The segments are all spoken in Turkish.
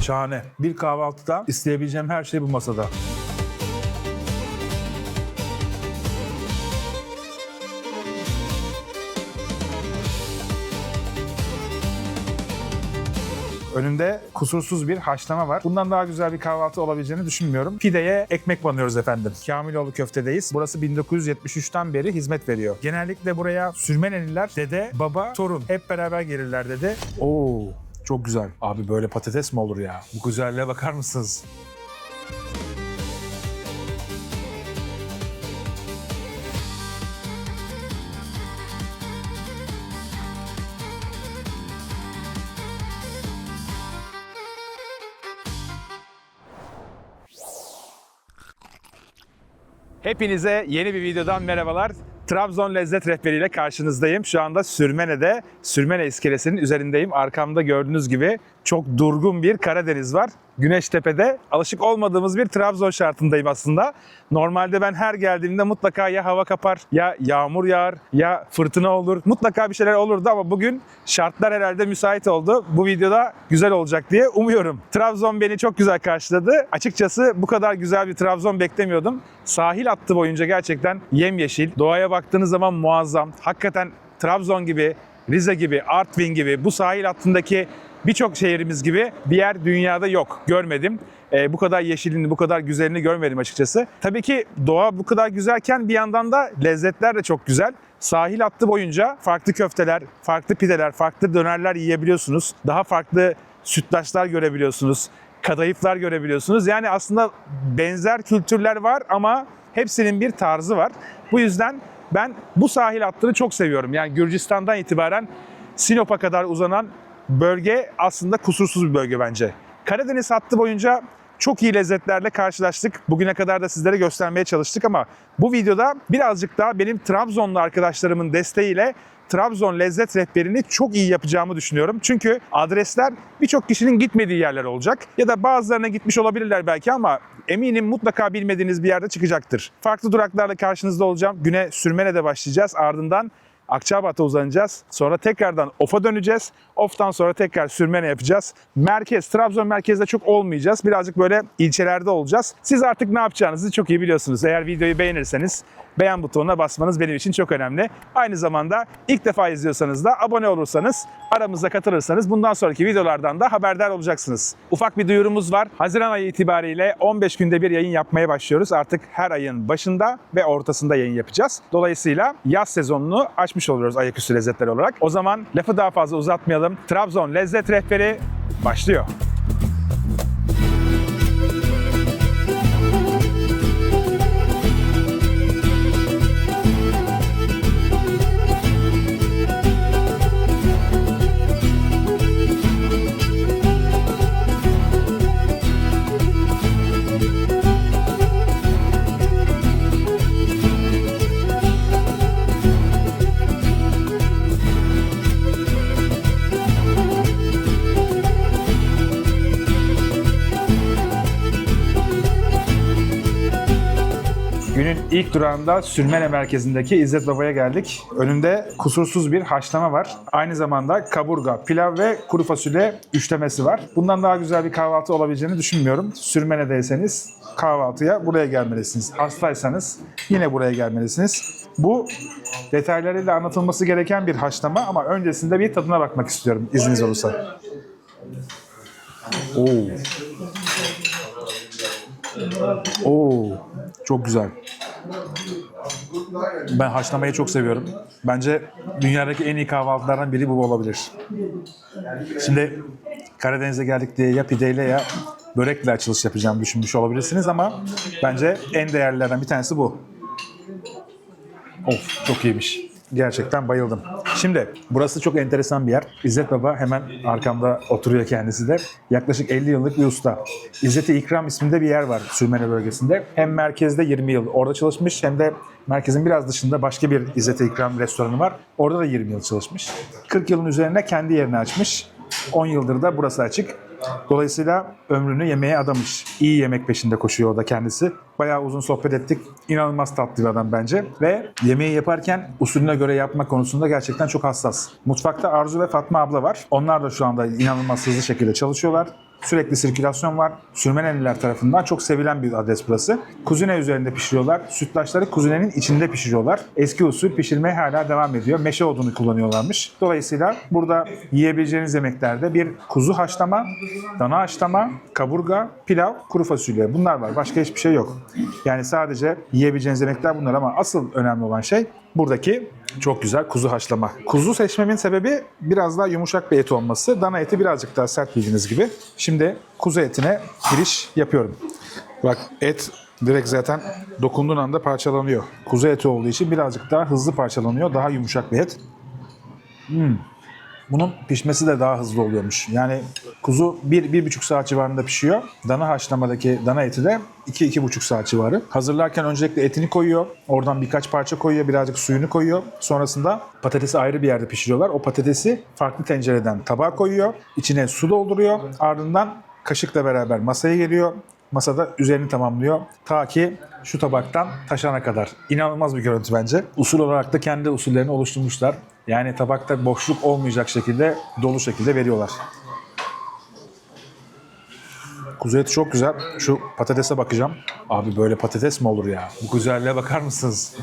Şahane. Bir kahvaltıda isteyebileceğim her şey bu masada. Önünde kusursuz bir haşlama var. Bundan daha güzel bir kahvaltı olabileceğini düşünmüyorum. Pideye ekmek banıyoruz efendim. Kamiloğlu Köfte'deyiz. Burası 1973'ten beri hizmet veriyor. Genellikle buraya Sürmeneliler, dede, baba, torun hep beraber gelirler dedi. Oo, çok güzel. Abi böyle patates mi olur ya? Bu güzelliğe bakar mısınız? Hepinize yeni bir videodan merhabalar. Trabzon lezzet rehberiyle karşınızdayım. Şu anda Sürmene'de, Sürmene iskelesinin üzerindeyim. Arkamda gördüğünüz gibi çok durgun bir Karadeniz var. Güneştepe'de alışık olmadığımız bir Trabzon şartındayım aslında. Normalde ben her geldiğimde mutlaka ya hava kapar, ya yağmur yağar, ya fırtına olur. Mutlaka bir şeyler olurdu ama bugün şartlar herhalde müsait oldu. Bu videoda güzel olacak diye umuyorum. Trabzon beni çok güzel karşıladı. Açıkçası bu kadar güzel bir Trabzon beklemiyordum. Sahil hattı boyunca gerçekten yemyeşil. Doğaya baktığınız zaman muazzam. Hakikaten Trabzon gibi, Rize gibi, Artvin gibi bu sahil hattındaki birçok şehrimiz gibi bir yer dünyada yok. Görmedim. Bu kadar yeşilini, bu kadar güzelini görmedim açıkçası. Tabii ki doğa bu kadar güzelken bir yandan da lezzetler de çok güzel. Sahil hattı boyunca farklı köfteler, farklı pideler, farklı dönerler yiyebiliyorsunuz. Daha farklı sütlaçlar görebiliyorsunuz. Kadayıflar görebiliyorsunuz. Yani aslında benzer kültürler var ama hepsinin bir tarzı var. Bu yüzden ben bu sahil hattını çok seviyorum. Yani Gürcistan'dan itibaren Sinop'a kadar uzanan bölge aslında kusursuz bir bölge bence. Karadeniz hattı boyunca çok iyi lezzetlerle karşılaştık. Bugüne kadar da sizlere göstermeye çalıştık ama bu videoda birazcık daha benim Trabzonlu arkadaşlarımın desteğiyle Trabzon lezzet rehberini çok iyi yapacağımı düşünüyorum. Çünkü adresler birçok kişinin gitmediği yerler olacak. Ya da bazılarına gitmiş olabilirler belki ama eminim mutlaka bilmediğiniz bir yerde çıkacaktır. Farklı duraklarla karşınızda olacağım. Güne Sürmene'de başlayacağız. Ardından Akçabat'a uzanacağız. Sonra tekrardan Of'a döneceğiz. Of'tan sonra tekrar Sürmene yapacağız. Merkez, Trabzon merkezde çok olmayacağız. Birazcık böyle ilçelerde olacağız. Siz artık ne yapacağınızı çok iyi biliyorsunuz. Eğer videoyu beğenirseniz beğen butonuna basmanız benim için çok önemli. Aynı zamanda ilk defa izliyorsanız da abone olursanız, aramıza katılırsanız bundan sonraki videolardan da haberdar olacaksınız. Ufak bir duyurumuz var. Haziran ayı itibariyle 15 günde bir yayın yapmaya başlıyoruz. Artık her ayın başında ve ortasında yayın yapacağız. Dolayısıyla yaz sezonunu açmış oluyoruz ayaküstü lezzetler olarak. O zaman lafı daha fazla uzatmayalım. Trabzon lezzet rehberi başlıyor. Günün ilk durağında Sürmene merkezindeki İzzet Baba'ya geldik. Önünde kusursuz bir haşlama var. Aynı zamanda kaburga, pilav ve kuru fasulye üçlemesi var. Bundan daha güzel bir kahvaltı olabileceğini düşünmüyorum. Sürmene'deyseniz kahvaltıya buraya gelmelisiniz. Hastaysanız yine buraya gelmelisiniz. Bu detaylarıyla anlatılması gereken bir haşlama ama öncesinde bir tadına bakmak istiyorum izniniz olursa. Oo, çok güzel. Ben haşlamayı çok seviyorum. Bence dünyadaki en iyi kahvaltılardan biri bu olabilir. Şimdi Karadeniz'e geldik diye ya pideyle ya börekle açılış yapacağım düşünmüş olabilirsiniz ama bence en değerlilerden bir tanesi bu. Of, çok iyiymiş. Gerçekten bayıldım. Şimdi burası çok enteresan bir yer. İzzet Baba hemen arkamda oturuyor kendisi de. Yaklaşık 50 yıllık bir usta. İzzet-i İkram isminde bir yer var Sürmene bölgesinde. Hem merkezde 20 yıl orada çalışmış hem de merkezin biraz dışında başka bir İzzet-i İkram restoranı var. Orada da 20 yıl çalışmış. 40 yılın üzerine kendi yerini açmış. 10 yıldır da burası açık. Dolayısıyla ömrünü yemeğe adamış. İyi yemek peşinde koşuyor o da kendisi. Bayağı uzun sohbet ettik. İnanılmaz tatlı bir adam bence. Ve yemeği yaparken usulüne göre yapma konusunda gerçekten çok hassas. Mutfakta Arzu ve Fatma abla var. Onlar da şu anda inanılmaz hızlı şekilde çalışıyorlar. Sürekli sirkülasyon var. Sürmeneliler tarafından çok sevilen bir adres burası. Kuzine üzerinde pişiriyorlar. Sütlaçları kuzinenin içinde pişiriyorlar. Eski usul pişirmeye hala devam ediyor. Meşe odunu kullanıyorlarmış. Dolayısıyla burada yiyebileceğiniz yemeklerde bir kuzu haşlama, dana haşlama, kaburga, pilav, kuru fasulye. Bunlar var. Başka hiçbir şey yok. Yani sadece yiyebileceğiniz yemekler bunlar ama asıl önemli olan şey buradaki çok güzel kuzu haşlama. Kuzu seçmemin sebebi biraz daha yumuşak bir et olması. Dana eti birazcık daha sert bildiğiniz gibi. Şimdi kuzu etine giriş yapıyorum. Bak et direkt zaten dokunduğun anda parçalanıyor. Kuzu eti olduğu için birazcık daha hızlı parçalanıyor. Daha yumuşak bir et. Bunun pişmesi de daha hızlı oluyormuş. Yani kuzu 1-1,5 saat civarında pişiyor. Dana haşlamadaki dana eti de 2-2,5 saat civarı. Hazırlarken öncelikle etini koyuyor. Oradan birkaç parça koyuyor. Birazcık suyunu koyuyor. Sonrasında patatesi ayrı bir yerde pişiriyorlar. O patatesi farklı tencereden tabağa koyuyor. İçine su dolduruyor. Ardından kaşıkla beraber masaya geliyor. Masada üzerini tamamlıyor. Ta ki şu tabaktan taşana kadar. İnanılmaz bir görüntü bence. Usul olarak da kendi usullerini oluşturmuşlar. Yani tabakta boşluk olmayacak şekilde, dolu şekilde veriyorlar. Kuzu eti çok güzel. Şu patatese bakacağım. Abi böyle patates mi olur ya? Bu güzelliğe bakar mısınız?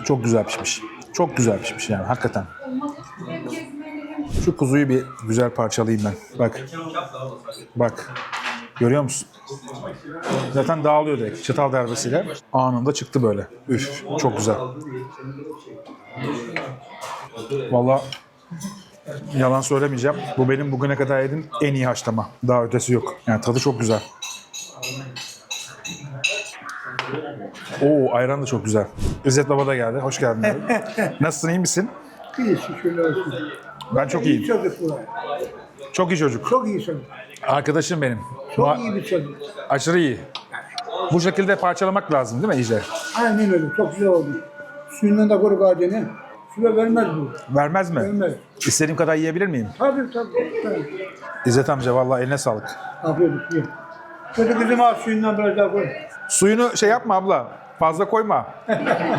Çok güzel pişmiş. Çok güzel pişmiş yani hakikaten. Şu kuzuyu bir güzel parçalayayım ben. Bak. Bak. Görüyor musun? Zaten dağılıyor direkt. Çatal darbesiyle. Anında çıktı böyle. Üf. Çok güzel. Vallahi yalan söylemeyeceğim. Bu benim bugüne kadar yediğim en iyi haşlama. Daha ötesi yok. Yani tadı çok güzel. Oo, ayran da çok güzel. İzzet Baba da geldi. Hoş geldin abi. Nasılsın, iyi misin? İyi şükürler olsun. Ben çok İyi iyiyim. çocuk bu. Çok iyi çocuk. Çok iyi çocuk. Arkadaşım benim. Çok iyi bir çocuk. Aşırı iyi. Bu şekilde parçalamak lazım değil mi iyice? Aynen öyle. Çok güzel oldu. Suyundan da koruk ağacını. Şurada vermez bu. Vermez mi? Vermez. İstediğim kadar yiyebilir miyim? Tabii. İzzet amca vallahi eline sağlık. Afiyet olsun. Çocuk kızım al suyundan biraz daha koy. Suyunu şey yapma abla. Fazla koyma.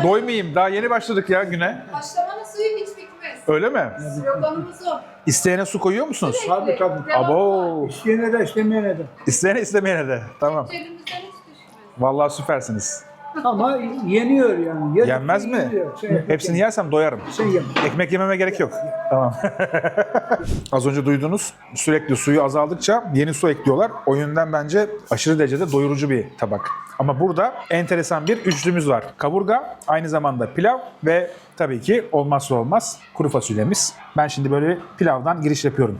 Doymayayım. Daha yeni başladık ya güne. Haşlamanın suyu hiç bitmez. Öyle mi? Sloganımız o. İsteyene su koyuyor musunuz? Tabii. Abo. İsteyene de istemeyene de. İsteyene istemeyene de. Tamam. Cebimizden hiç düşmez. Vallahi süpersiniz. Ama yeniyor yani. Yenmez mi? Yeniyor. Hepsini yersem doyarım. Sen yeme. Ekmek yememe gerek yok. Tamam. Az önce duydunuz. Sürekli suyu azaldıkça yeni su ekliyorlar. O yönden bence aşırı derecede doyurucu bir tabak. Ama burada enteresan bir üçlümüz var. Kaburga, aynı zamanda pilav ve tabii ki olmazsa olmaz kuru fasulyemiz. Ben şimdi böyle bir pilavdan giriş yapıyorum.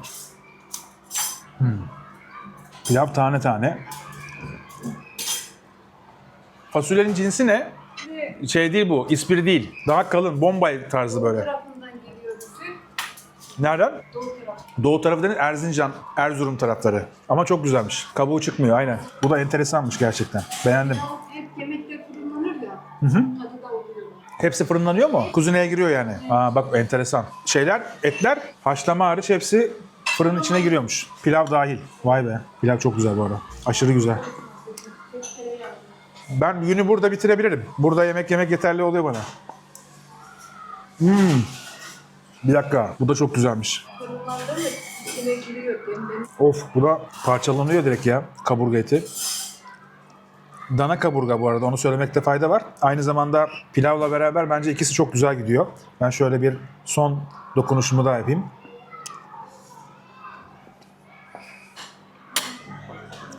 Pilav tane tane. Fasulyenin cinsi ne? Şey değil bu, ispiri değil. Daha kalın, bombay tarzı böyle. Tarafından geliyor süt. Nereden? Doğu tarafı. Doğu tarafı denen Erzincan, Erzurum tarafları. Ama çok güzelmiş. Kabuğu çıkmıyor aynen. Bu da enteresanmış gerçekten. Beğendim. Hep yemekte fırınlanır ya. Tadı da oluyor. Hepsi fırınlanıyor mu? Kuzineye giriyor yani. Aa bak enteresan. Şeyler, etler haşlama hariç hepsi fırının içine giriyormuş. Pilav dahil. Vay be. Pilav çok güzel bu arada. Aşırı güzel. Ben günü burada bitirebilirim. Burada yemek yeterli oluyor bana. Bir dakika. Bu da çok güzelmiş. Fırınlandı mı içine giriyor. Demden. Of bu da parçalanıyor direkt ya kaburga eti. Dana kaburga bu arada onu söylemekte fayda var. Aynı zamanda pilavla beraber bence ikisi çok güzel gidiyor. Ben şöyle bir son dokunuşumu daha yapayım.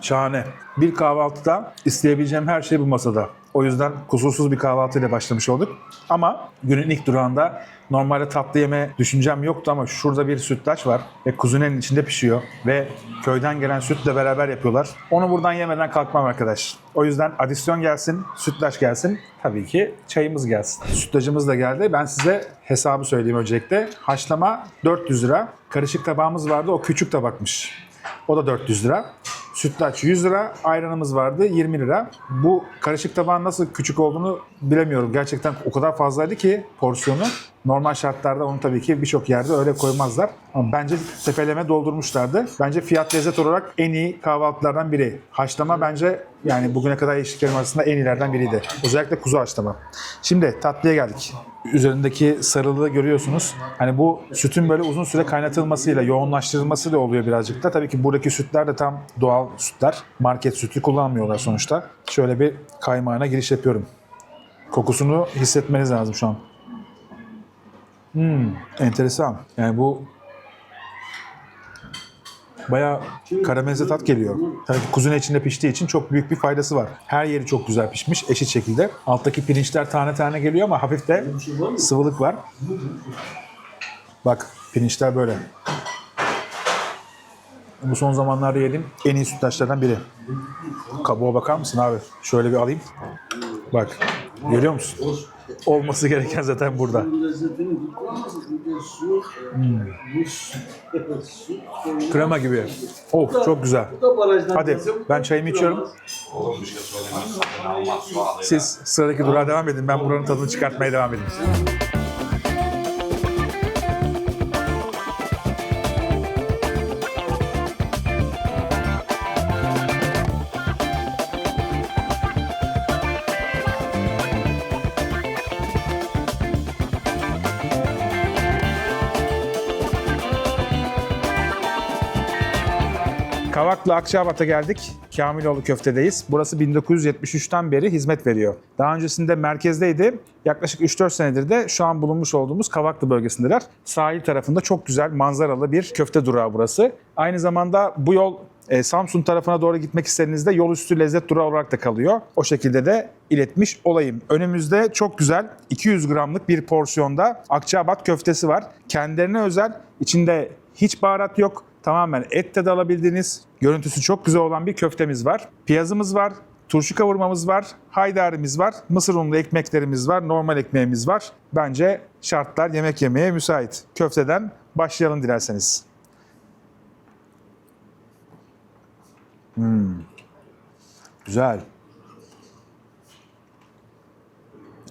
Şahane. Bir kahvaltıda isteyebileceğim her şey bu masada. O yüzden kusursuz bir kahvaltıyla başlamış olduk. Ama günün ilk durağında normalde tatlı yeme düşüncem yoktu ama şurada bir sütlaç var ve kuzunenin içinde pişiyor ve köyden gelen sütle beraber yapıyorlar. Onu buradan yemeden kalkmam arkadaş. O yüzden adisyon gelsin, sütlaç gelsin. Tabii ki çayımız gelsin. Sütlacımız da geldi. Ben size hesabı söyleyeyim öncelikle. Haşlama 400 lira. Karışık tabağımız vardı. O küçük tabakmış. O da 400 lira. Sütlaç 100 lira, ayranımız vardı 20 lira. Bu karışık tabağın nasıl küçük olduğunu bilemiyorum. Gerçekten o kadar fazlaydı ki porsiyonu. Normal şartlarda onu tabii ki birçok yerde öyle koymazlar. Ama bence tepeleme doldurmuşlardı. Bence fiyat lezzet olarak en iyi kahvaltılardan biri. Haşlama bence yani bugüne kadar yediklerim arasında en iyilerden biriydi. Özellikle kuzu haşlama. Şimdi tatlıya geldik. Üzerindeki sarılığı görüyorsunuz. Hani bu sütün böyle uzun süre kaynatılmasıyla, yoğunlaştırılmasıyla oluyor birazcık da. Tabii ki buradaki sütler de tam doğal sütler. Market sütü kullanmıyorlar sonuçta. Şöyle bir kaymağına giriş yapıyorum. Kokusunu hissetmeniz lazım şu an. Enteresan. Yani bu bayağı karamelize tat geliyor. Tabii ki kuzun içinde piştiği için çok büyük bir faydası var. Her yeri çok güzel pişmiş, eşit şekilde. Alttaki pirinçler tane tane geliyor ama hafif de sıvılık var. Bak, pirinçler böyle. Bu son zamanlarda yediğim en iyi sütlaçlardan biri. Kabuğa bakar mısın abi? Şöyle bir alayım. Bak, görüyor musun? Olması gereken zaten burada. Krema gibi. Of, çok güzel. Hadi ben çayımı içiyorum. Siz sıradaki durağa devam edin. Ben buranın tadını çıkartmaya devam edeyim. Kavaklı Akçabat'a geldik. Kamiloğlu Köfte'deyiz. Burası 1973'ten beri hizmet veriyor. Daha öncesinde merkezdeydi. Yaklaşık 3-4 senedir de şu an bulunmuş olduğumuz Kavaklı bölgesindeler. Sahil tarafında çok güzel manzaralı bir köfte durağı burası. Aynı zamanda bu yol Samsun tarafına doğru gitmek istediğinizde yol üstü lezzet durağı olarak da kalıyor. O şekilde de iletmiş olayım. Önümüzde çok güzel 200 gramlık bir porsiyonda Akçaabat köftesi var. Kendilerine özel, içinde hiç baharat yok. Tamamen et tadı alabildiğiniz, görüntüsü çok güzel olan bir köftemiz var. Piyazımız var, turşu kavurmamız var, haydarimiz var, mısır unlu ekmeklerimiz var, normal ekmeğimiz var. Bence şartlar yemek yemeye müsait. Köfteden başlayalım dilerseniz. Güzel.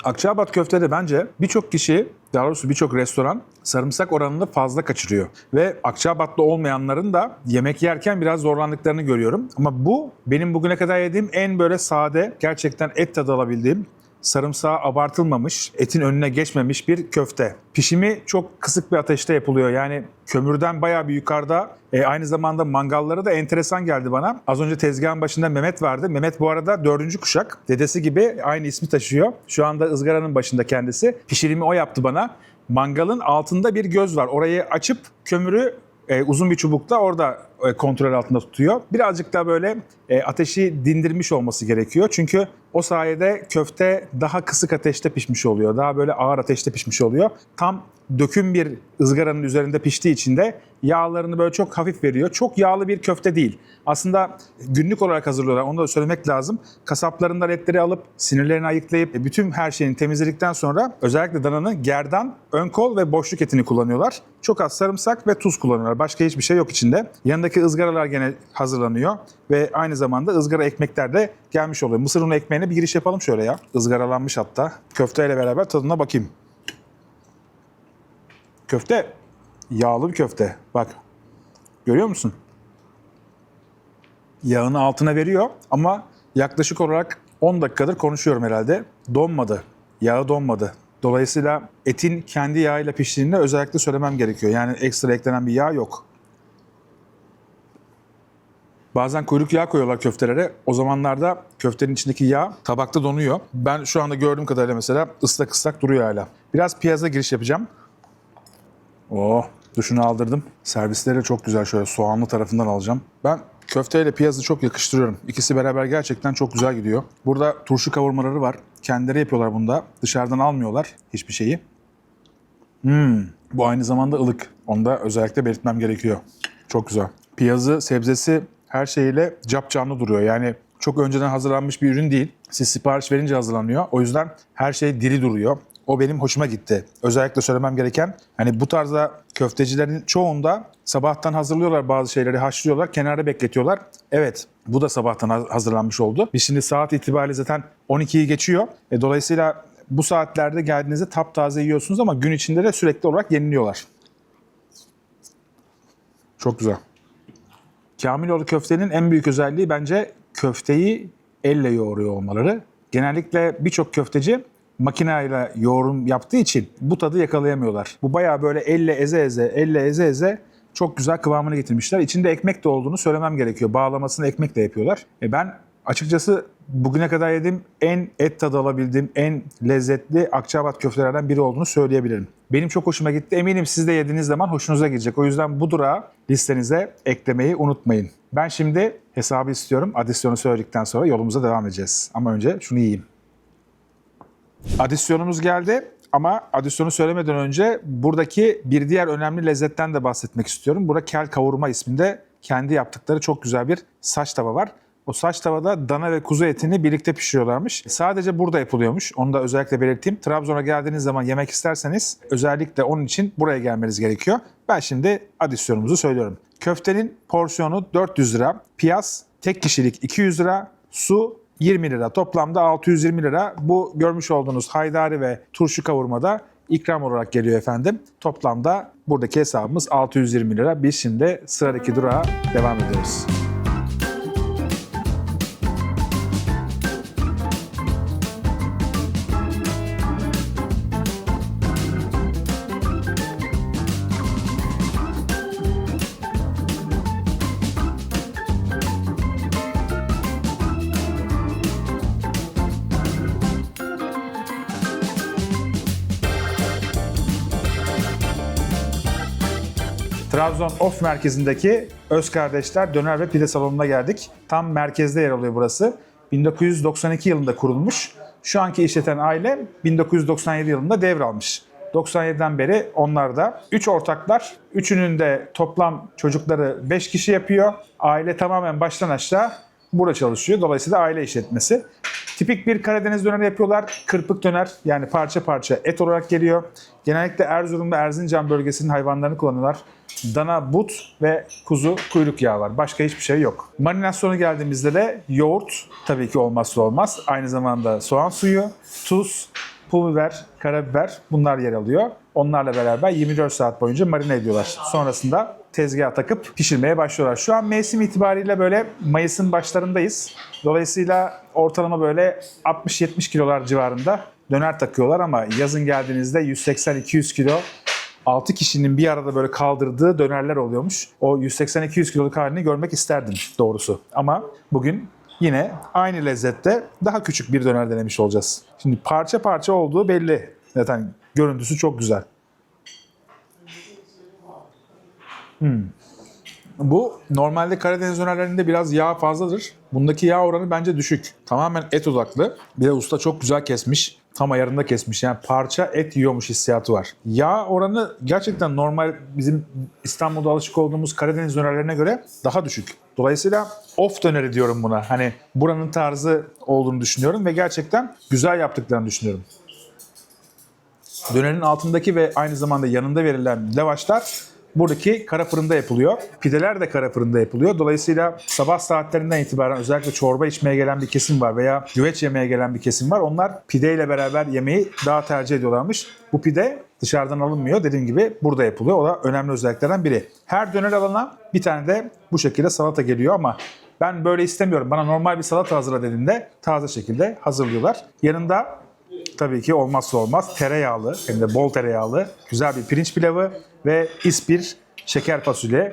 Akçaabat köftede bence birçok kişi, daha doğrusu birçok restoran sarımsak oranını fazla kaçırıyor. Ve Akçaabat'ta olmayanların da yemek yerken biraz zorlandıklarını görüyorum. Ama bu benim bugüne kadar yediğim en böyle sade, gerçekten et tadı alabildiğim, sarımsağı abartılmamış, etin önüne geçmemiş bir köfte. Pişimi çok kısık bir ateşte yapılıyor. Yani kömürden bayağı bir yukarıda. Aynı zamanda mangalları da enteresan geldi bana. Az önce tezgahın başında Mehmet vardı. Mehmet bu arada 4. kuşak. Dedesi gibi aynı ismi taşıyor. Şu anda ızgaranın başında kendisi. Pişirimi o yaptı bana. Mangalın altında bir göz var. Orayı açıp kömürü uzun bir çubukla orada kontrol altında tutuyor. Birazcık da böyle ateşi dindirmiş olması gerekiyor. Çünkü o sayede köfte daha kısık ateşte pişmiş oluyor. Daha böyle ağır ateşte pişmiş oluyor. Tam döküm bir ızgaranın üzerinde piştiği için de yağlarını böyle çok hafif veriyor. Çok yağlı bir köfte değil. Aslında günlük olarak hazırlıyorlar. Onu da söylemek lazım. Kasaplarından etleri alıp sinirlerini ayıklayıp bütün her şeyini temizledikten sonra özellikle dananın gerdan, ön kol ve boşluk etini kullanıyorlar. Çok az sarımsak ve tuz kullanıyorlar. Başka hiçbir şey yok içinde. Yanındaki ızgaralar gene hazırlanıyor ve aynı zamanda ızgara ekmekler de gelmiş oluyor. Mısır unu ekmeğine bir giriş yapalım şöyle ya. Izgaralanmış hatta. Köfteyle beraber tadına bakayım. Köfte yağlı bir köfte. Bak. Görüyor musun? Yağını altına veriyor ama yaklaşık olarak 10 dakikadır konuşuyorum herhalde. Donmadı. Yağı donmadı. Dolayısıyla etin kendi yağıyla piştiğini özellikle söylemem gerekiyor. Yani ekstra eklenen bir yağ yok. Bazen kuyruk yağı koyuyorlar köftelere. O zamanlarda köftenin içindeki yağ tabakta donuyor. Ben şu anda gördüğüm kadarıyla mesela ıslak ıslak duruyor hala. Biraz piyaza giriş yapacağım. Oh, duşunu aldırdım. Servisleri çok güzel, şöyle soğanlı tarafından alacağım. Ben köfteyle piyazı çok yakıştırıyorum. İkisi beraber gerçekten çok güzel gidiyor. Burada turşu kavurmaları var. Kendileri yapıyorlar bunda. Dışarıdan almıyorlar hiçbir şeyi. Bu aynı zamanda ılık. Onu da özellikle belirtmem gerekiyor. Çok güzel. Piyazı, sebzesi her şeyiyle capcanlı duruyor. Yani çok önceden hazırlanmış bir ürün değil. Siz sipariş verince hazırlanıyor. O yüzden her şey diri duruyor. O benim hoşuma gitti. Özellikle söylemem gereken, hani bu tarzda köftecilerin çoğunda sabahtan hazırlıyorlar bazı şeyleri, haşlıyorlar, kenarda bekletiyorlar. Evet, bu da sabahtan hazırlanmış oldu. Biz şimdi saat itibariyle zaten 12'yi geçiyor. Dolayısıyla bu saatlerde geldiğinizde taptaze yiyorsunuz ama gün içinde de sürekli olarak yeniliyorlar. Çok güzel. Kamiloğlu köftenin en büyük özelliği bence köfteyi elle yoğuruyor olmaları. Genellikle birçok köfteci makineyle yoğurum yaptığı için bu tadı yakalayamıyorlar. Bu bayağı böyle elle eze eze çok güzel kıvamını getirmişler. İçinde ekmek de olduğunu söylemem gerekiyor. Bağlamasını ekmekle yapıyorlar. Ben açıkçası bugüne kadar yediğim en et tadı alabildiğim, en lezzetli Akçaabat köftelerden biri olduğunu söyleyebilirim. Benim çok hoşuma gitti. Eminim siz de yediğiniz zaman hoşunuza gidecek. O yüzden bu durağı listenize eklemeyi unutmayın. Ben şimdi hesabı istiyorum. Adisyonu söyledikten sonra yolumuza devam edeceğiz. Ama önce şunu yiyeyim. Adisyonumuz geldi. Ama adisyonu söylemeden önce buradaki bir diğer önemli lezzetten de bahsetmek istiyorum. Burada kel kavurma isminde kendi yaptıkları çok güzel bir saç tava var. O saç tavada dana ve kuzu etini birlikte pişiriyorlarmış. Sadece burada yapılıyormuş. Onu da özellikle belirteyim. Trabzon'a geldiğiniz zaman yemek isterseniz özellikle onun için buraya gelmeniz gerekiyor. Ben şimdi adisyonumuzu söylüyorum. Köftenin porsiyonu 400 lira. Piyaz tek kişilik 200 lira. Su 20 lira. Toplamda 620 lira. Bu görmüş olduğunuz haydari ve turşu kavurmada ikram olarak geliyor efendim. Toplamda buradaki hesabımız 620 lira. Biz şimdi sıradaki durağa devam ediyoruz. Trabzon Of merkezindeki Öz Kardeşler Döner ve Pide Salonu'na geldik. Tam merkezde yer alıyor burası. 1992 yılında kurulmuş. Şu anki işleten aile 1997 yılında devralmış. 97'den beri onlar da 3 ortaklar. Üçünün de toplam çocukları 5 kişi yapıyor. Aile tamamen baştan aşağı burada çalışıyor. Dolayısıyla aile işletmesi. Tipik bir Karadeniz döneri yapıyorlar. Kırpık döner, yani parça parça et olarak geliyor. Genellikle Erzurum ve Erzincan bölgesinin hayvanlarını kullanıyorlar. Dana, but ve kuzu kuyruk yağı var. Başka hiçbir şey yok. Marinasyonu geldiğimizde de yoğurt tabii ki olmazsa olmaz. Aynı zamanda soğan suyu, tuz, pul biber, karabiber bunlar yer alıyor. Onlarla beraber 24 saat boyunca marine ediyorlar. Sonrasında tezgaha takıp pişirmeye başlıyorlar. Şu an mevsim itibariyle böyle Mayıs'ın başlarındayız. Dolayısıyla ortalama böyle 60-70 kilolar civarında döner takıyorlar ama yazın geldiğinizde 180-200 kilo 6 kişinin bir arada böyle kaldırdığı dönerler oluyormuş. O 180-200 kiloluk halini görmek isterdim doğrusu. Ama bugün yine aynı lezzette daha küçük bir döner denemiş olacağız. Şimdi parça parça olduğu belli. Zaten görüntüsü çok güzel. Bu normalde Karadeniz dönerlerinde biraz yağ fazladır. Bundaki yağ oranı bence düşük. Tamamen et odaklı. Bir de usta çok güzel kesmiş. Tam ayarında kesmiş. Yani parça et yiyormuş hissiyatı var. Yağ oranı gerçekten normal bizim İstanbul'da alışık olduğumuz Karadeniz dönerlerine göre daha düşük. Dolayısıyla of döneri diyorum buna. Hani buranın tarzı olduğunu düşünüyorum ve gerçekten güzel yaptıklarını düşünüyorum. Dönerin altındaki ve aynı zamanda yanında verilen lavaşlar buradaki kara fırında yapılıyor. Pideler de kara fırında yapılıyor. Dolayısıyla sabah saatlerinden itibaren özellikle çorba içmeye gelen bir kesim var veya güveç yemeye gelen bir kesim var. Onlar pideyle beraber yemeği daha tercih ediyorlarmış. Bu pide dışarıdan alınmıyor. Dediğim gibi burada yapılıyor. O da önemli özelliklerden biri. Her döner alana bir tane de bu şekilde salata geliyor ama ben böyle istemiyorum. Bana normal bir salata hazırla dediğinde taze şekilde hazırlıyorlar. Yanında tabii ki olmazsa olmaz tereyağlı, hem de bol tereyağlı güzel bir pirinç pilavı ve ispir şeker fasulye.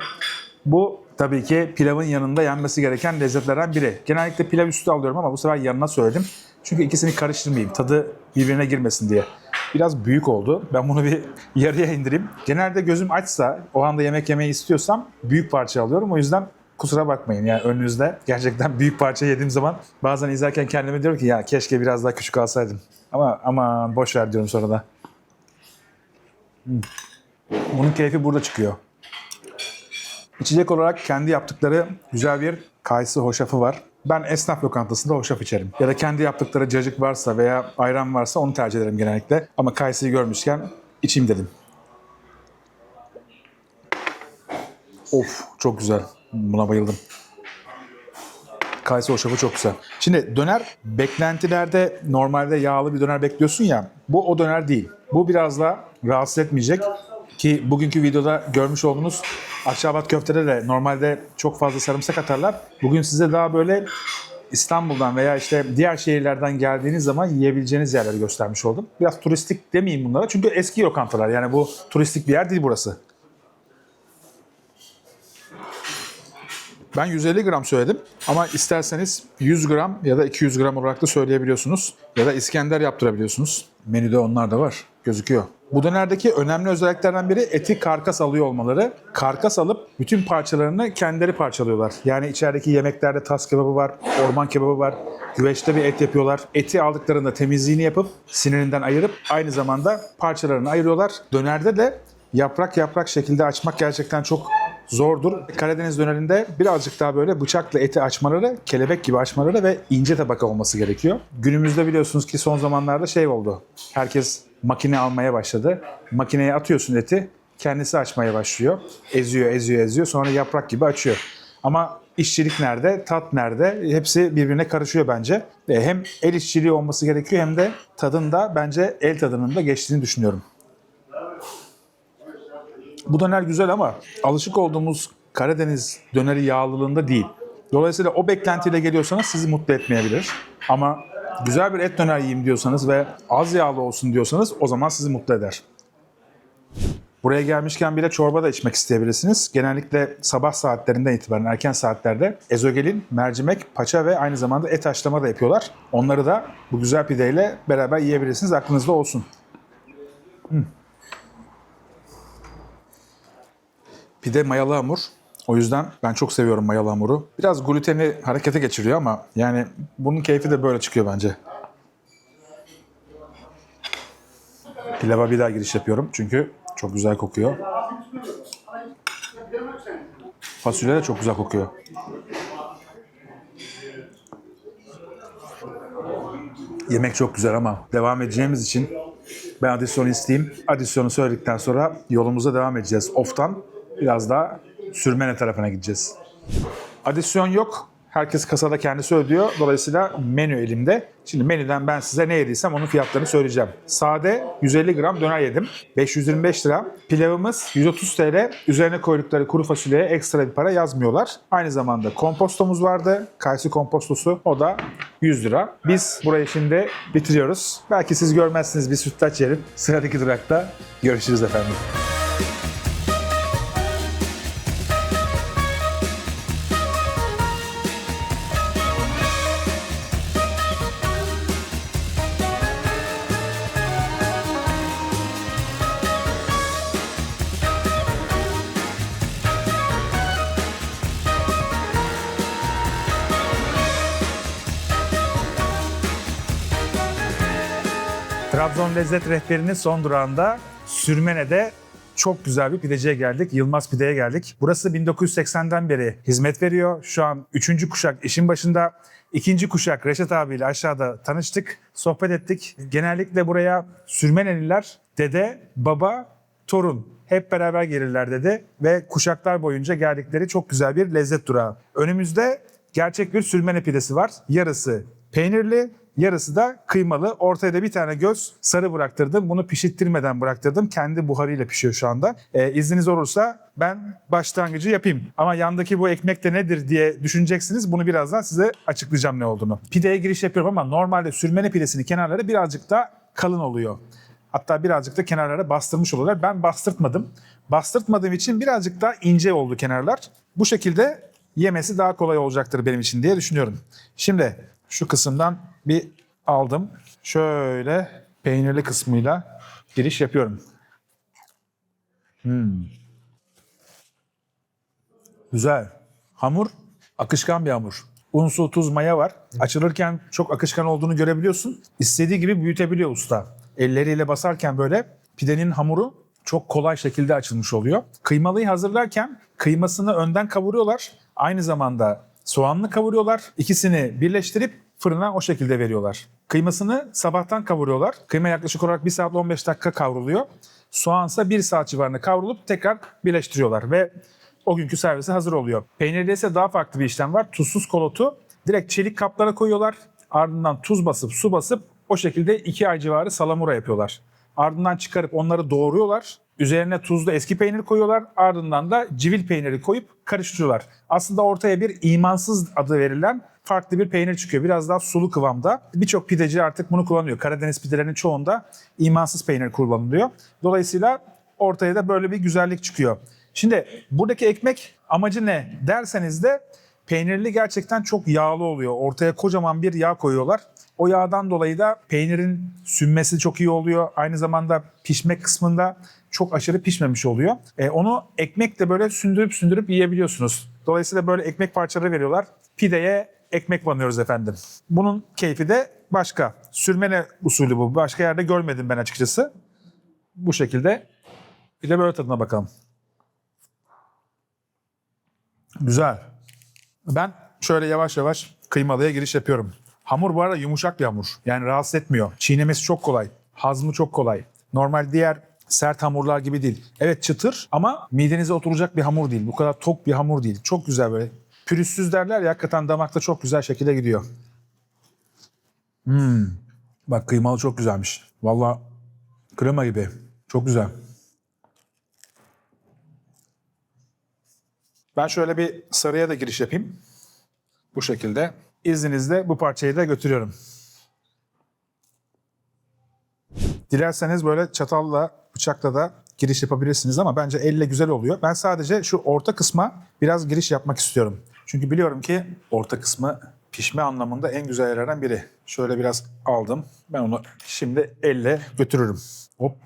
Bu tabii ki pilavın yanında yenmesi gereken lezzetlerden biri. Genellikle pilav üstü alıyorum ama bu sefer yanına söyledim. Çünkü ikisini karıştırmayayım, tadı birbirine girmesin diye. Biraz büyük oldu. Ben bunu bir yarıya indireyim. Genelde gözüm açsa, o anda yemek yemeyi istiyorsam büyük parça alıyorum. O yüzden kusura bakmayın, yani önünüzde gerçekten büyük parça yediğim zaman bazen izlerken kendime diyorum ki ya keşke biraz daha küçük alsaydım. Ama aman boş ver diyorum sonra da. Bunun keyfi burada çıkıyor. İçecek olarak kendi yaptıkları güzel bir kayısı hoşafı var. Ben esnaf lokantasında hoşaf içerim. Ya da kendi yaptıkları cacık varsa veya ayran varsa onu tercih ederim genellikle. Ama kayısıyı görmüşken içeyim dedim. Of çok güzel. Buna bayıldım. Kayısı hoşafı çok güzel. Şimdi döner beklentilerde normalde yağlı bir döner bekliyorsun ya. Bu o döner değil. Bu biraz da rahatsız etmeyecek. Ki bugünkü videoda görmüş olduğunuz Akçaabat köftede de normalde çok fazla sarımsak atarlar. Bugün size daha böyle İstanbul'dan veya işte diğer şehirlerden geldiğiniz zaman yiyebileceğiniz yerleri göstermiş oldum. Biraz turistik demeyeyim bunlara çünkü eski lokantalar. Yani bu turistik bir yer değil burası. Ben 150 gram söyledim ama isterseniz 100 gram ya da 200 gram olarak da söyleyebiliyorsunuz. Ya da İskender yaptırabiliyorsunuz. Menüde onlar da var. Gözüküyor. Bu dönerdeki önemli özelliklerden biri eti karkas alıyor olmaları. Karkas alıp bütün parçalarını kendileri parçalıyorlar. Yani içerideki yemeklerde tas kebabı var, orman kebabı var. Güveçte bir et yapıyorlar. Eti aldıklarında temizliğini yapıp sinirinden ayırıp aynı zamanda parçalarını ayırıyorlar. Dönerde de yaprak yaprak şekilde açmak gerçekten çok zordur. Karadeniz dönerinde birazcık daha böyle bıçakla eti açmaları, kelebek gibi açmaları ve ince tabaka olması gerekiyor. Günümüzde biliyorsunuz ki son zamanlarda şey oldu. Herkes makine almaya başladı. Makineye atıyorsun eti, kendisi açmaya başlıyor. Eziyor, eziyor, eziyor. Sonra yaprak gibi açıyor. Ama işçilik nerede, tat nerede? Hepsi birbirine karışıyor bence. Hem el işçiliği olması gerekiyor hem de tadında bence el tadının da geçtiğini düşünüyorum. Bu döner güzel ama alışık olduğumuz Karadeniz döneri yağlılığında değil. Dolayısıyla o beklentiyle geliyorsanız sizi mutlu etmeyebilir. Ama güzel bir et döner yiyeyim diyorsanız ve az yağlı olsun diyorsanız o zaman sizi mutlu eder. Buraya gelmişken bile çorba da içmek isteyebilirsiniz. Genellikle sabah saatlerinden itibaren erken saatlerde ezogelin, mercimek, paça ve aynı zamanda et haşlama da yapıyorlar. Onları da bu güzel pideyle beraber yiyebilirsiniz. Aklınızda olsun. Pide mayalı hamur. O yüzden ben çok seviyorum mayalı hamuru. Biraz gluteni harekete geçiriyor ama yani bunun keyfi de böyle çıkıyor bence. Pilava bir daha giriş yapıyorum çünkü çok güzel kokuyor. Fasulye de çok güzel kokuyor. Yemek çok güzel ama devam edeceğimiz için ben adisyonu isteyeyim. Adisyonu söyledikten sonra yolumuza devam edeceğiz. Of'tan biraz daha Sürmene tarafına gideceğiz. Adisyon yok. Herkes kasada kendisi ödüyor. Dolayısıyla menü elimde. Şimdi menüden ben size ne yediysem onun fiyatlarını söyleyeceğim. Sade 150 gram döner yedim. 525 lira. Pilavımız 130 TL. Üzerine koydukları kuru fasulyeye ekstra bir para yazmıyorlar. Aynı zamanda kompostomuz vardı. Kayısı kompostosu. O da 100 lira. Biz burayı şimdi bitiriyoruz. Belki siz görmezsiniz, bir sütlaç yerim. Sıradaki durakta görüşürüz efendim. Trabzon Lezzet Rehberi'nin son durağında Sürmene'de çok güzel bir pideciye geldik. Yılmaz Pide'ye geldik. Burası 1980'den beri hizmet veriyor. Şu an 3. kuşak işin başında. 2. kuşak Reşat abiyle aşağıda tanıştık, sohbet ettik. Genellikle buraya Sürmeneliler dede, baba, torun hep beraber gelirler dedi. Ve kuşaklar boyunca geldikleri çok güzel bir lezzet durağı. Önümüzde gerçek bir Sürmene pidesi var. Yarısı peynirli, yarısı da kıymalı. Ortaya da bir tane göz sarı bıraktırdım. Bunu pişirttirmeden bıraktırdım. Kendi buharıyla pişiyor şu anda. İzniniz olursa ben başlangıcı yapayım. Ama yandaki bu ekmek de nedir diye düşüneceksiniz. Bunu birazdan size açıklayacağım ne olduğunu. Pideye giriş yapıyorum ama normalde Sürmene pidesinin kenarları birazcık da kalın oluyor. Hatta birazcık da kenarlara bastırmış oluyorlar. Ben bastırtmadım. Bastırtmadığım için birazcık daha ince oldu kenarlar. Bu şekilde yemesi daha kolay olacaktır benim için diye düşünüyorum. Şimdi şu kısımdan bir aldım. Şöyle peynirli kısmıyla giriş yapıyorum. Güzel. Hamur akışkan bir hamur. Un, su, tuz, maya var. Açılırken çok akışkan olduğunu görebiliyorsun. İstediği gibi büyütebiliyor usta. Elleriyle basarken böyle pidenin hamuru çok kolay şekilde açılmış oluyor. Kıymalıyı hazırlarken kıymasını önden kavuruyorlar. Aynı zamanda soğanlı kavuruyorlar. İkisini birleştirip fırına o şekilde veriyorlar. Kıymasını sabahtan kavuruyorlar. Kıyma yaklaşık olarak 1 saat 15 dakika kavruluyor. Soğansa 1 saat civarında kavrulup tekrar birleştiriyorlar ve o günkü servise hazır oluyor. Peynirde ise daha farklı bir işlem var. Tuzsuz kolotu Direkt çelik kaplara koyuyorlar. Ardından tuz basıp su basıp o şekilde 2 ay civarı salamura yapıyorlar. Ardından çıkarıp onları doğruyorlar. Üzerine tuzlu eski peynir koyuyorlar. Ardından da civil peyniri koyup karıştırıyorlar. Aslında ortaya bir imansız adı verilen farklı bir peynir çıkıyor. Biraz daha sulu kıvamda. Birçok pideci artık bunu kullanıyor. Karadeniz pidelerinin çoğunda imansız peynir kullanılıyor. Dolayısıyla ortaya da böyle bir güzellik çıkıyor. Şimdi buradaki ekmek amacı ne derseniz de peynirli gerçekten çok yağlı oluyor. Ortaya kocaman bir yağ koyuyorlar. O yağdan dolayı da peynirin sünmesi çok iyi oluyor. Aynı zamanda pişme kısmında çok aşırı pişmemiş oluyor. Onu ekmekle böyle sündürüp yiyebiliyorsunuz. Dolayısıyla böyle ekmek parçaları veriyorlar. Pideye ekmek banıyoruz efendim. Bunun keyfi de başka. Sürmene usulü bu. Başka yerde görmedim ben açıkçası. Bu şekilde. Bir de böyle tadına bakalım. Güzel. Ben şöyle yavaş yavaş kıymalıya giriş yapıyorum. Hamur bu arada yumuşak bir hamur. Yani rahatsız etmiyor. Çiğnemesi çok kolay. Hazmı çok kolay. Normal diğer sert hamurlar gibi değil. Evet çıtır ama midenize oturacak bir hamur değil. Bu kadar tok bir hamur değil. Çok güzel böyle. Pürüzsüz derler ya, hakikaten damakta çok güzel şekilde gidiyor. Bak kıymalı çok güzelmiş. Vallahi krema gibi. Çok güzel. Ben şöyle bir sarıya da giriş yapayım. Bu şekilde. İzninizle bu parçayı da götürüyorum. Dilerseniz böyle çatalla, bıçakla da giriş yapabilirsiniz ama bence elle güzel oluyor. Ben sadece şu orta kısma biraz giriş yapmak istiyorum. Çünkü biliyorum ki orta kısmı pişme anlamında en güzel yerlerden biri. Şöyle biraz aldım. Ben onu şimdi elle götürürüm. Hop.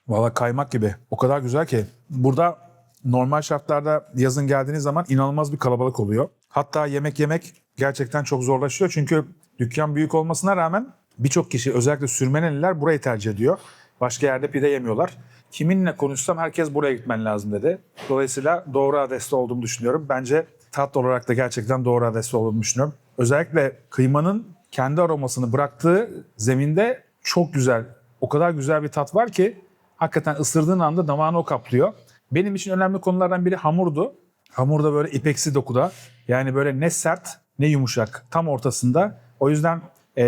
Valla kaymak gibi. O kadar güzel ki. Burada normal şartlarda yazın geldiğiniz zaman inanılmaz bir kalabalık oluyor. Hatta yemek gerçekten çok zorlaşıyor. Çünkü dükkan büyük olmasına rağmen birçok kişi, özellikle Sürmeneliler burayı tercih ediyor. Başka yerde pide yemiyorlar. Kiminle konuşsam herkes buraya gitmen lazım dedi. Dolayısıyla doğru adreste olduğumu düşünüyorum. Bence tat olarak da gerçekten doğru adreste olduğumu düşünüyorum. Özellikle kıymanın kendi aromasını bıraktığı zeminde çok güzel, o kadar güzel bir tat var ki hakikaten ısırdığın anda damağını o kaplıyor. Benim için önemli konulardan biri hamurdu. Hamur da böyle ipeksi dokuda. Yani böyle ne sert ne yumuşak. Tam ortasında. O yüzden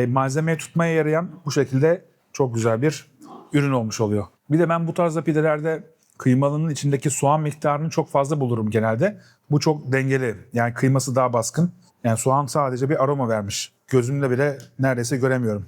malzemeyi tutmaya yarayan bu şekilde çok güzel bir ürün olmuş oluyor. Bir de ben bu tarzda pidelerde kıymalının içindeki soğan miktarını çok fazla bulurum genelde. Bu çok dengeli. Yani kıyması daha baskın. Yani soğan sadece bir aroma vermiş. Gözümle bile neredeyse göremiyorum.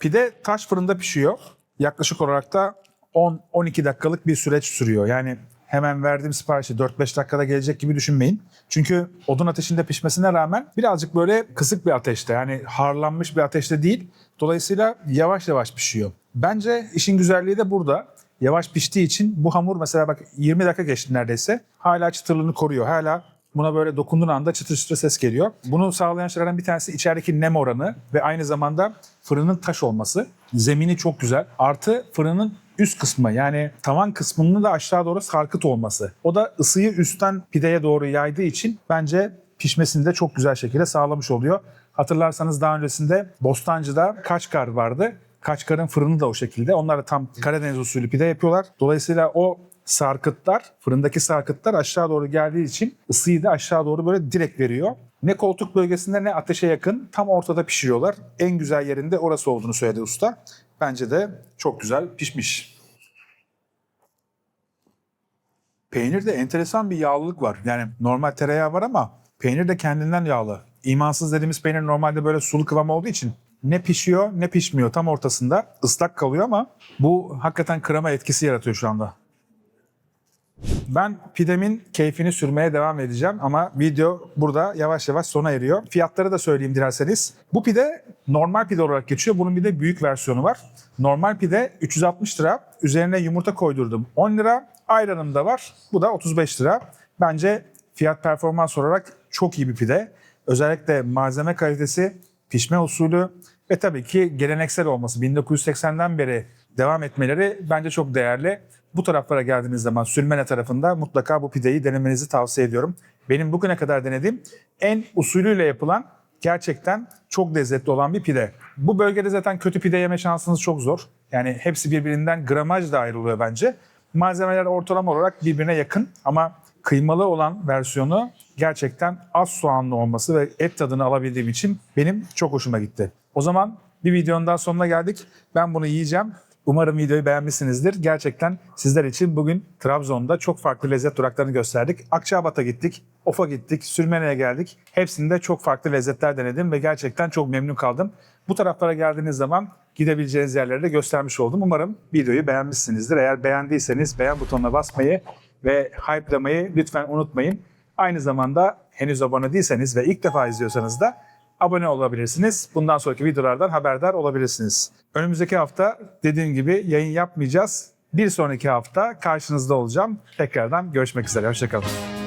Pide taş fırında pişiyor. Yaklaşık olarak da 10-12 dakikalık bir süreç sürüyor. Yani hemen verdiğim siparişi 4-5 dakikada gelecek gibi düşünmeyin. Çünkü odun ateşinde pişmesine rağmen birazcık böyle kısık bir ateşte, yani harlanmış bir ateşte değil. Dolayısıyla yavaş yavaş pişiyor. Bence işin güzelliği de burada. Yavaş piştiği için bu hamur mesela bak 20 dakika geçti neredeyse. Hala çıtırlığını koruyor. Hala buna böyle dokunduğun anda çıtır çıtır ses geliyor. Bunu sağlayan şeylerden bir tanesi içerideki nem oranı ve aynı zamanda fırının taş olması. Zemini çok güzel. Artı fırının üst kısmı, yani tavan kısmının da aşağı doğru sarkıt olması. O da ısıyı üstten pideye doğru yaydığı için bence pişmesini de çok güzel şekilde sağlamış oluyor. Hatırlarsanız daha öncesinde Bostancı'da Kaçkar vardı. Kaçkar'ın fırını da o şekilde. Onlar da tam Karadeniz usulü pide yapıyorlar. Dolayısıyla o sarkıtlar, fırındaki sarkıtlar aşağı doğru geldiği için ısıyı da aşağı doğru böyle direkt veriyor. Ne koltuk bölgesinde ne ateşe yakın, tam ortada pişiriyorlar. En güzel yerinde orası olduğunu söyledi usta. Bence de çok güzel pişmiş. Peynirde enteresan bir yağlılık var. Yani normal tereyağı var ama peynir de kendinden yağlı. İmansız dediğimiz peynir normalde böyle sulu kıvam olduğu için ne pişiyor ne pişmiyor. Tam ortasında ıslak kalıyor ama bu hakikaten krema etkisi yaratıyor şu anda. Ben pidemin keyfini sürmeye devam edeceğim ama video burada yavaş yavaş sona eriyor. Fiyatları da söyleyeyim dilerseniz. Bu pide normal pide olarak geçiyor. Bunun bir de büyük versiyonu var. Normal pide 360 lira. Üzerine yumurta koydurdum 10 lira. Ayranım da var. Bu da 35 lira. Bence fiyat performans olarak çok iyi bir pide. Özellikle malzeme kalitesi, pişme usulü ve tabii ki geleneksel olması. 1980'den beri devam etmeleri bence çok değerli. Bu taraflara geldiğiniz zaman Sürmene tarafında mutlaka bu pideyi denemenizi tavsiye ediyorum. Benim bugüne kadar denediğim en usulüyle yapılan, gerçekten çok lezzetli olan bir pide. Bu bölgede zaten kötü pide yeme şansınız çok zor. Yani hepsi birbirinden gramaj da ayrılıyor bence. Malzemeler ortalama olarak birbirine yakın ama kıymalı olan versiyonu gerçekten az soğanlı olması ve et tadını alabildiğim için benim çok hoşuma gitti. O zaman bir videonun daha sonuna geldik. Ben bunu yiyeceğim. Umarım videoyu beğenmişsinizdir. Gerçekten sizler için bugün Trabzon'da çok farklı lezzet duraklarını gösterdik. Akçabat'a gittik, Of'a gittik, Sürmene'ye geldik. Hepsinde çok farklı lezzetler denedim ve gerçekten çok memnun kaldım. Bu taraflara geldiğiniz zaman gidebileceğiniz yerleri de göstermiş oldum. Umarım videoyu beğenmişsinizdir. Eğer beğendiyseniz beğen butonuna basmayı ve hype'lamayı lütfen unutmayın. Aynı zamanda henüz abone değilseniz ve ilk defa izliyorsanız da abone olabilirsiniz. Bundan sonraki videolardan haberdar olabilirsiniz. Önümüzdeki hafta dediğim gibi yayın yapmayacağız. Bir sonraki hafta karşınızda olacağım. Tekrardan görüşmek üzere. Hoşça kalın.